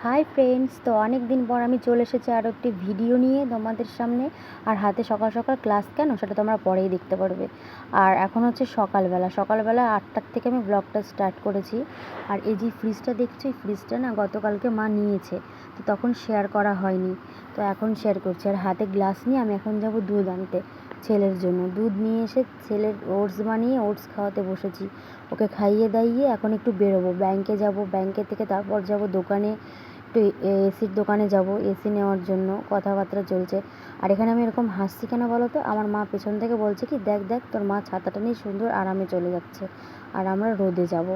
Hi friends, তো অনেক দিন পর আমি চলে এসেছি আরও একটি ভিডিও নিয়ে তোমাদের সামনে। আর হাতে সকাল সকাল ক্লাস কেন, সেটা তোমরা পরেই দেখতে পারবে। আর এখন হচ্ছে সকালবেলা 8টার থেকে আমি ব্লগটা স্টার্ট করেছি। আর এই যে ফ্রিজটা দেখছো, এই ফ্রিজটা না গতকালকে মা নিয়েছে, তো তখন শেয়ার করা হয়নি, তো এখন শেয়ার করছি। আর হাতে গ্লাস নিয়ে আমি এখন যাব দুধ আনতে ছেলের জন্য। দুধ নিয়ে এসে ছেলের ওটস বানিয়ে ওটস খাওয়াতে বসেছি। ওকে খাইয়ে দাইয়ে এখন একটু বেরোবো, ব্যাংকে যাব, ব্যাংকে থেকে তারপর যাব দোকানে, একটু এসির দোকানে যাব এসি নেওয়ার জন্য। কথাবার্তা চলছে। আর এখানে আমি এরকম হাসছি কেন বলো তো, আমার মা পেছন থেকে বলছে কি, দেখ দেখ তোর মা ছাতাটা নিয়ে সুন্দর আরামে চলে যাচ্ছে আর আমরা রোদে যাব।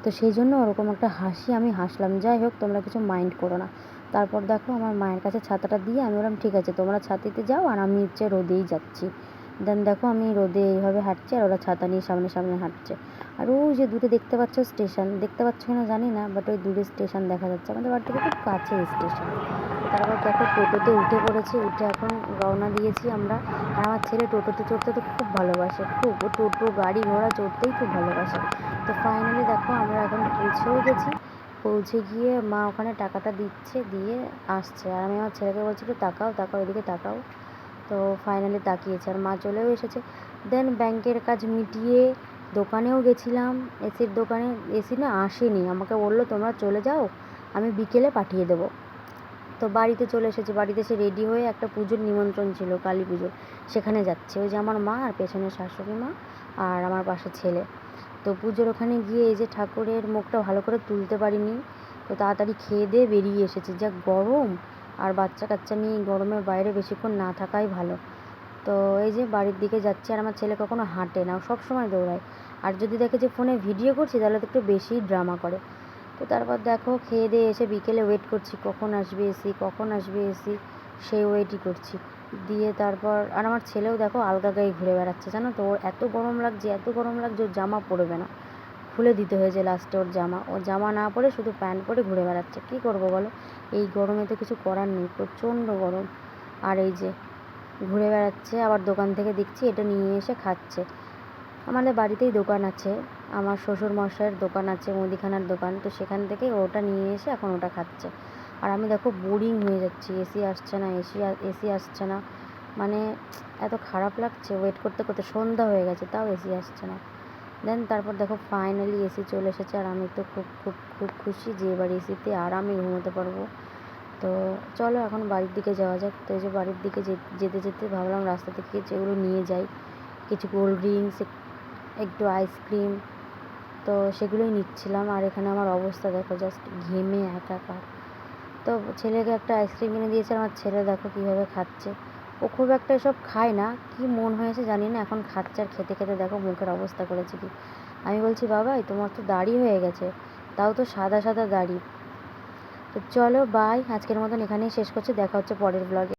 তো সেই জন্য ওরকম একটা হাসি আমি হাসলাম। যাই হোক, তোমরা কিছু মাইন্ড করো না। তারপর দেখো আমার মায়ের কাছে ছাতাটা দিয়ে আমি বললাম ঠিক আছে তোমরা ছাতিতে যাও আর আমি হচ্ছে রোদেই যাচ্ছি। দেন দেখো আমি রোদে এইভাবে হাঁটছি আর ওরা ছাতা নিয়ে সামনে সামনে হাঁটছে। আর ওই যে দূরে দেখতে পাচ্ছ স্টেশন, দেখতে পাচ্ছ কিনা জানি না, বাট ওই দূরে স্টেশন দেখা যাচ্ছে, আমাদের বাড়ি থেকে খুব কাছে স্টেশন। তারপর দেখো টোটোতে উঠে পড়েছি, উঠে এখন রওনা দিয়েছি আমরা। আর আমার ছেলে টোটোতে চড়তে তো খুব ভালোবাসে, খুব, ও টোটো গাড়ি ঘোড়া চড়তেই খুব ভালোবাসে। তো ফাইনালি দেখো আমরা এখন পৌঁছেও গেছি। পৌঁছে গিয়ে মা ওখানে টাকাটা দিচ্ছে, দিয়ে আসছে। আর আমি আমার ছেলেকে বলছি একটু তাকাও তাকাও, এদিকে তাকাও। তো ফাইনালি তাকিয়েছে আর মা চলেও এসেছে। দেন ব্যাংকের কাজ মিটিয়ে দোকানেও গেছিলাম, এসির দোকানে। এসি না আসেনি, আমাকে বললো তোমরা চলে যাও, আমি বিকেলে পাঠিয়ে দেবো। তো বাড়িতে চলে এসেছে, বাড়িতে এসে রেডি হয়ে একটা পুজোর নিমন্ত্রণ ছিল, কালী পুজোর, সেখানে যাচ্ছে। ওই যে আমার মা আর পেছনে শাশুড়ি মা আর আমার পাশে ছেলে। তো পুজোর ওখানে গিয়ে এই যে ঠাকুরের মুখটা ভালো করে তুলতে পারিনি, তো তাড়াতাড়ি খেয়ে দিয়ে বেরিয়ে এসেছে। যা গরম, আর বাচ্চা কাচ্চা নিয়ে গরমের বাইরে বেশিক্ষণ না থাকাই ভালো। তো এই যে বাড়ির দিকে যাচ্ছে। আর আমার ছেলে কখনো হাঁটে না, সব সময় দৌড়ায়। আর যদি দেখে যে ফোনে ভিডিও করছি তাহলে তো একটু বেশিই ড্রামা করে। তো তারপর দেখো খেয়ে দিয়ে এসে বিকেলে ওয়েট করছি কখন আসবে এসি, কখন আসবে এসি, সেই ওয়েটই করছি। দিয়ে তারপর আর আমার ছেলেও দেখো আলগা গায়ে ঘুরে বেড়াচ্ছে, জানো তো। ওর এত গরম লাগছে, এত গরম লাগছে, ওর জামা পরবে না, খুলে দিতে হয়েছে লাস্টে ওর জামা। ও জামা না পরে শুধু প্যান্ট পরে ঘুরে বেড়াচ্ছে। কী করবো বলো, এই গরমে তো কিছু করার নেই, প্রচণ্ড গরম। আর এই যে ঘুরে বেড়াচ্ছে, আবার দোকান থেকে দেখছি এটা নিয়ে এসে খাচ্ছে। আমাদের বাড়িতেই দোকান আছে, আমার শ্বশুর মশাইয়ের দোকান আছে, মুদিখানার দোকান, তো সেখান থেকে ওটা নিয়ে এসে এখন ওটা খাচ্ছে। আর আমি দেখো বোরিং হয়ে যাচ্ছি, এসি আসছে না, এসি আসছে না, মানে এত খারাপ লাগছে। ওয়েট করতে করতে সন্ধ্যা হয়ে গেছে, তাও এসি আসছে না। দেন তারপর দেখো ফাইনালি এসি চলে এসেছে। আর আমি তো খুব খুব খুব খুশি যে এবার এসিতে আরামে ঘুমোতে পারবো। তো চলো এখন বাড়ির দিকে যাওয়া যাক। তো এই যে বাড়ির দিকে যেতে যেতে ভাবলাম রাস্তা থেকে যেগুলো নিয়ে যাই, কিছু কোল্ড ড্রিঙ্কস, একটু আইসক্রিম, তো সেগুলোই নিচ্ছিলাম। আর এখানে আমার অবস্থা দেখো, জাস্ট ঘেমে একাকার। তো ছেলেকে একটা আইসক্রিম কিনে দিয়েছে, আমার ছেলে দেখো কীভাবে খাচ্ছে। ও খুব একটা এসব খায় না, কি মন হয়েছে জানি না, এখন খাচ্ছে। আর খেতে খেতে দেখো মুখের অবস্থা করেছে কি। আমি বলছি বাবাই তোমার তো দাড়ি হয়ে গেছে, তাও তো সাদা সাদা দাড়ি। তো চলো বাই, আজকের মতন এখানেই শেষ করছি, দেখা হচ্ছে পরের ব্লগে।